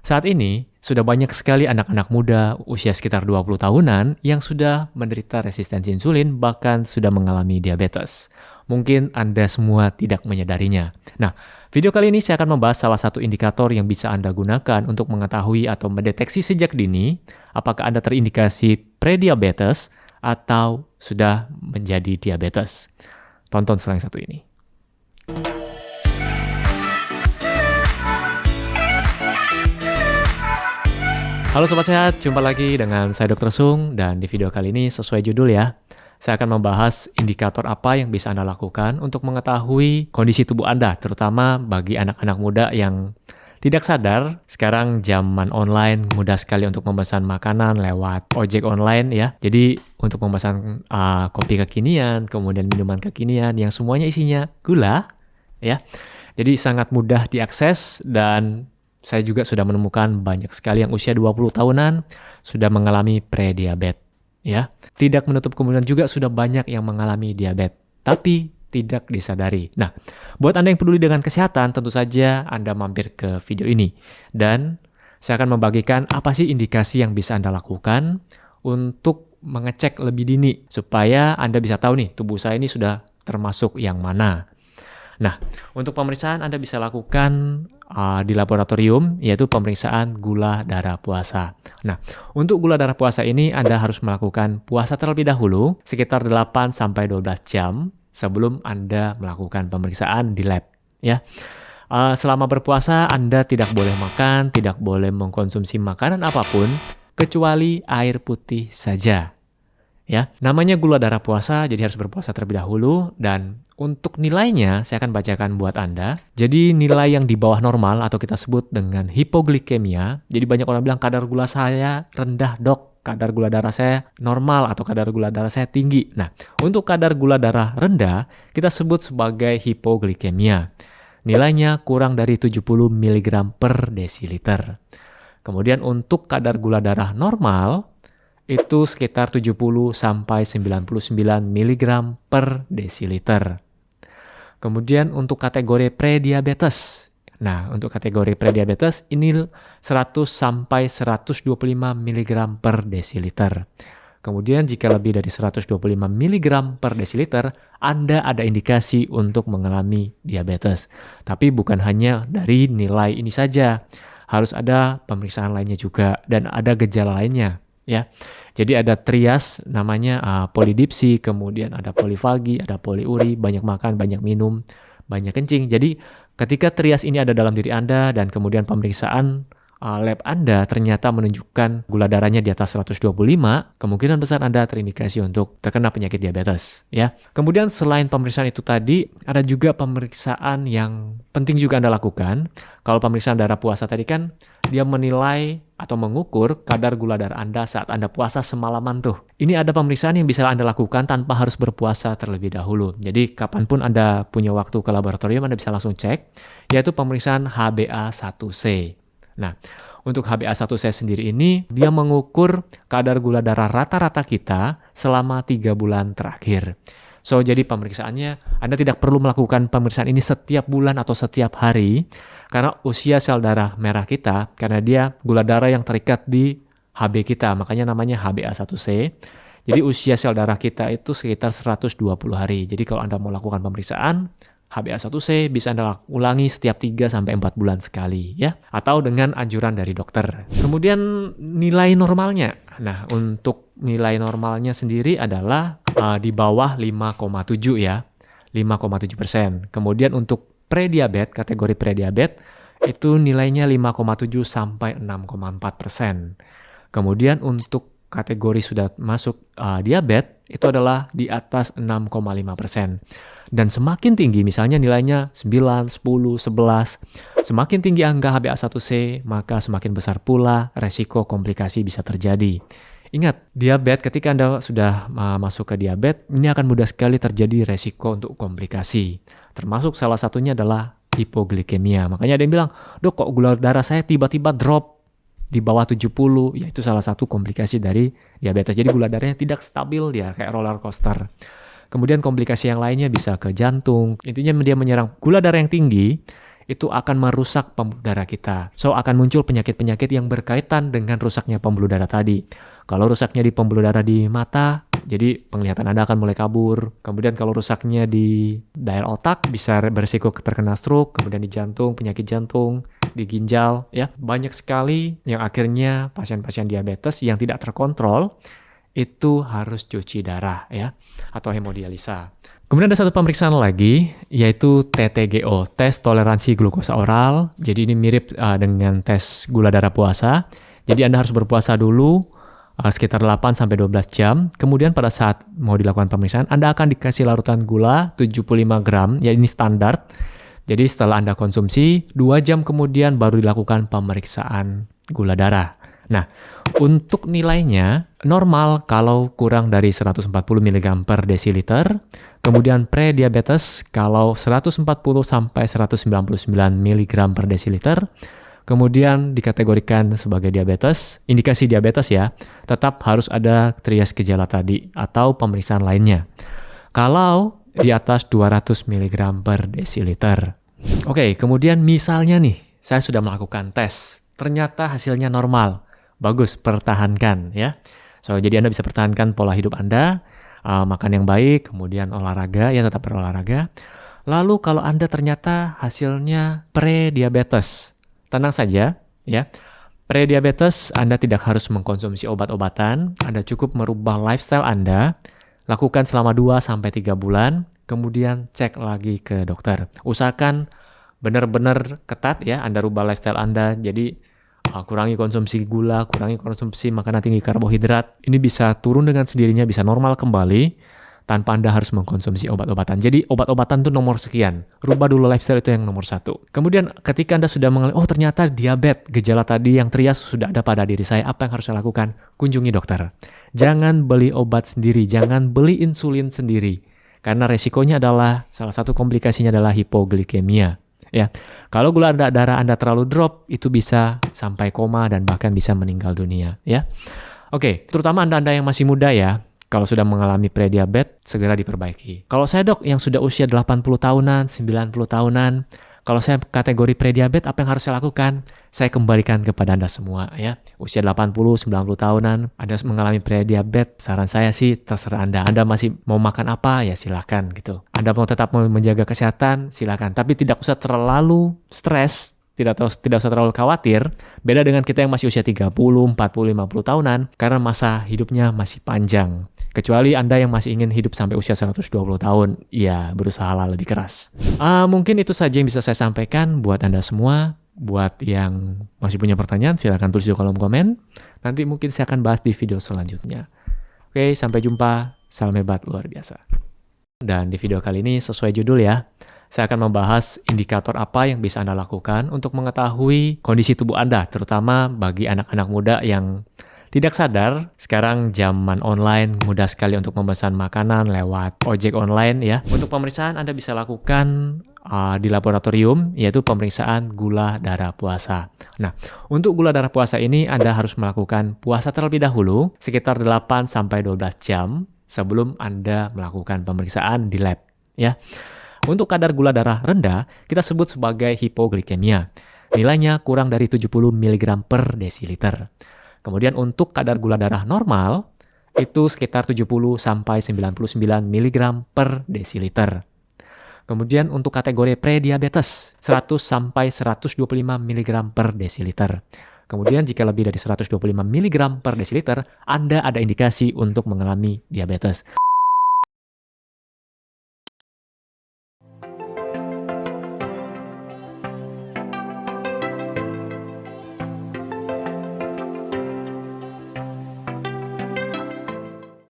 Saat ini, sudah banyak sekali anak-anak muda usia sekitar 20 tahunan yang sudah menderita resistensi insulin, bahkan sudah mengalami diabetes. Mungkin Anda semua tidak menyadarinya. Nah, video kali ini saya akan membahas salah satu indikator yang bisa Anda gunakan untuk mengetahui atau mendeteksi sejak dini apakah Anda terindikasi prediabetes atau sudah menjadi diabetes. Tonton setelah yang satu ini. Halo Sobat Sehat, jumpa lagi dengan saya Dr. Sung, dan di video kali ini sesuai judul ya, saya akan membahas indikator apa yang bisa Anda lakukan untuk mengetahui kondisi tubuh Anda, terutama bagi anak-anak muda yang tidak sadar. Sekarang zaman online mudah sekali untuk memesan makanan lewat ojek online ya. Jadi untuk memesan kopi kekinian, kemudian minuman kekinian yang semuanya isinya gula ya. Jadi sangat mudah diakses, dan saya juga sudah menemukan banyak sekali yang usia 20 tahunan sudah mengalami prediabetes ya. Tidak menutup kemungkinan juga sudah banyak yang mengalami diabetes, tapi tidak disadari. Nah, buat Anda yang peduli dengan kesehatan, tentu saja Anda mampir ke video ini. Dan saya akan membagikan apa sih indikasi yang bisa Anda lakukan untuk mengecek lebih dini, supaya Anda bisa tahu nih, tubuh saya ini sudah termasuk yang mana. Nah, untuk pemeriksaan Anda bisa lakukan di laboratorium, yaitu pemeriksaan gula darah puasa. Nah, untuk gula darah puasa ini Anda harus melakukan puasa terlebih dahulu sekitar 8-12 jam sebelum Anda melakukan pemeriksaan di lab ya. Selama berpuasa Anda tidak boleh makan, tidak boleh mengkonsumsi makanan apapun kecuali air putih saja. Ya, namanya gula darah puasa, jadi harus berpuasa terlebih dahulu. Dan untuk nilainya saya akan bacakan buat Anda. Jadi nilai yang di bawah normal atau kita sebut dengan hipoglikemia. Jadi banyak orang bilang kadar gula saya rendah dok, kadar gula darah saya normal atau kadar gula darah saya tinggi. Nah, untuk kadar gula darah rendah kita sebut sebagai hipoglikemia. Nilainya kurang dari 70 mg per desiliter. Kemudian untuk kadar gula darah normal itu sekitar 70-99 mg per desiliter. Kemudian untuk kategori prediabetes. Nah, untuk kategori prediabetes ini 100-125 mg per desiliter. Kemudian jika lebih dari 125 mg per desiliter, Anda ada indikasi untuk mengalami diabetes. Tapi bukan hanya dari nilai ini saja. Harus ada pemeriksaan lainnya juga dan ada gejala lainnya. Ya, jadi ada trias namanya polidipsi, kemudian ada polifagi, ada poliuri, banyak makan, banyak minum, banyak kencing. Jadi ketika trias ini ada dalam diri Anda dan kemudian pemeriksaan lab Anda ternyata menunjukkan gula darahnya di atas 125, kemungkinan besar Anda terindikasi untuk terkena penyakit diabetes ya. Kemudian selain pemeriksaan itu tadi, ada juga pemeriksaan yang penting juga Anda lakukan. Kalau pemeriksaan darah puasa tadi kan dia menilai atau mengukur kadar gula darah Anda saat Anda puasa semalaman tuh. Ini ada pemeriksaan yang bisa Anda lakukan tanpa harus berpuasa terlebih dahulu. Jadi kapanpun Anda punya waktu ke laboratorium, Anda bisa langsung cek, yaitu pemeriksaan HbA1c. Nah, untuk HbA1c sendiri ini, dia mengukur kadar gula darah rata-rata kita selama 3 bulan terakhir. So, jadi pemeriksaannya, Anda tidak perlu melakukan pemeriksaan ini setiap bulan atau setiap hari, karena usia sel darah merah kita, karena dia gula darah yang terikat di Hb kita, makanya namanya HbA1c. Jadi usia sel darah kita itu sekitar 120 hari. Jadi kalau Anda mau lakukan pemeriksaan HbA1c bisa Anda ulangi setiap 3-4 bulan sekali ya, atau dengan anjuran dari dokter. Kemudian nilai normalnya. Nah, untuk nilai normalnya sendiri adalah di bawah 5,7 ya, 5,7%. Kemudian untuk prediabetes, kategori prediabetes itu nilainya 5,7 sampai 6,4%. Kemudian untuk kategori sudah masuk diabetes itu adalah di atas 6,5%. Dan semakin tinggi, misalnya nilainya 9, 10, 11, semakin tinggi angka HbA1c, maka semakin besar pula resiko komplikasi bisa terjadi. Ingat, diabetes, ketika Anda sudah masuk ke diabetes, ini akan mudah sekali terjadi resiko untuk komplikasi. Termasuk salah satunya adalah hipoglikemia. Makanya ada yang bilang, dok kok gula darah saya tiba-tiba drop di bawah 70, ya itu salah satu komplikasi dari diabetes. Jadi gula darahnya tidak stabil, dia kayak roller coaster. Kemudian komplikasi yang lainnya bisa ke jantung. Intinya dia menyerang gula darah yang tinggi, itu akan merusak pembuluh darah kita. So, akan muncul penyakit-penyakit yang berkaitan dengan rusaknya pembuluh darah tadi. Kalau rusaknya di pembuluh darah di mata, jadi penglihatan Anda akan mulai kabur. Kemudian kalau rusaknya di daerah otak, bisa berisiko terkena stroke. Kemudian di jantung, penyakit jantung, di ginjal, ya. Banyak sekali yang akhirnya pasien-pasien diabetes yang tidak terkontrol, itu harus cuci darah, ya, atau hemodialisa. Kemudian ada satu pemeriksaan lagi, yaitu TTGO, tes toleransi glukosa oral. Jadi ini mirip dengan tes gula darah puasa. Jadi Anda harus berpuasa dulu sekitar 8-12 jam. Kemudian pada saat mau dilakukan pemeriksaan, Anda akan dikasih larutan gula 75 gram, ya ini standar. Jadi setelah Anda konsumsi, 2 jam kemudian baru dilakukan pemeriksaan gula darah. Nah, untuk nilainya normal kalau kurang dari 140 mg per desiliter, kemudian pre-diabetes kalau 140 sampai 199 mg per desiliter, kemudian dikategorikan sebagai diabetes, indikasi diabetes ya, tetap harus ada trias gejala tadi atau pemeriksaan lainnya. Kalau di atas 200 mg per desiliter. Oke, kemudian misalnya nih, saya sudah melakukan tes, ternyata hasilnya normal. Bagus, pertahankan ya. So, jadi Anda bisa pertahankan pola hidup Anda, makan yang baik, kemudian olahraga, ya tetap berolahraga. Lalu kalau Anda ternyata hasilnya pre-diabetes, tenang saja ya. Pre-diabetes Anda tidak harus mengkonsumsi obat-obatan, Anda cukup merubah lifestyle Anda, lakukan selama 2-3 bulan, kemudian cek lagi ke dokter. Usahakan benar-benar ketat ya, Anda rubah lifestyle Anda, jadi kurangi konsumsi gula, kurangi konsumsi makanan tinggi karbohidrat. Ini bisa turun dengan sendirinya, bisa normal kembali tanpa Anda harus mengkonsumsi obat-obatan. Jadi obat-obatan itu nomor sekian. Rubah dulu lifestyle itu yang nomor 1. Kemudian ketika Anda sudah mengalami, oh ternyata diabetes, gejala tadi yang trias sudah ada pada diri saya, apa yang harus saya lakukan? Kunjungi dokter. Jangan beli obat sendiri, jangan beli insulin sendiri. Karena resikonya adalah, salah satu komplikasinya adalah hipoglikemia. Ya, kalau gula darah Anda terlalu drop, itu bisa sampai koma dan bahkan bisa meninggal dunia. Ya, oke, terutama Anda yang masih muda ya, kalau sudah mengalami prediabetes, segera diperbaiki. Kalau saya dok yang sudah usia 80 tahunan, 90 tahunan, kalau saya kategori prediabetes, apa yang harus saya lakukan? Saya kembalikan kepada Anda semua ya. Usia 80-90 tahunan, Anda mengalami prediabetes, saran saya sih terserah Anda. Anda masih mau makan apa? Ya silakan gitu. Anda mau tetap menjaga kesehatan? Silakan. Tapi tidak usah terlalu stres, tidak usah terlalu khawatir. Beda dengan kita yang masih usia 30, 40, 50 tahunan, karena masa hidupnya masih panjang. Kecuali Anda yang masih ingin hidup sampai usia 120 tahun, ya berusahalah lebih keras. Mungkin itu saja yang bisa saya sampaikan buat Anda semua. Buat yang masih punya pertanyaan, silakan tulis di kolom komen. Nanti mungkin saya akan bahas di video selanjutnya. Oke, sampai jumpa. Salam hebat luar biasa. Dan di video kali ini sesuai judul ya, saya akan membahas indikator apa yang bisa Anda lakukan untuk mengetahui kondisi tubuh Anda, terutama bagi anak-anak muda yang tidak sadar, sekarang zaman online mudah sekali untuk memesan makanan lewat ojek online ya. Untuk pemeriksaan Anda bisa lakukan di laboratorium, yaitu pemeriksaan gula darah puasa. Nah, untuk gula darah puasa ini Anda harus melakukan puasa terlebih dahulu, sekitar 8-12 jam sebelum Anda melakukan pemeriksaan di lab ya. Untuk kadar gula darah rendah, kita sebut sebagai hipoglikemia. Nilainya kurang dari 70 mg per desiliter. Kemudian untuk kadar gula darah normal, itu sekitar 70-99 mg per desiliter. Kemudian untuk kategori prediabetes, 100-125 mg per desiliter. Kemudian jika lebih dari 125 mg per desiliter, Anda ada indikasi untuk mengalami diabetes.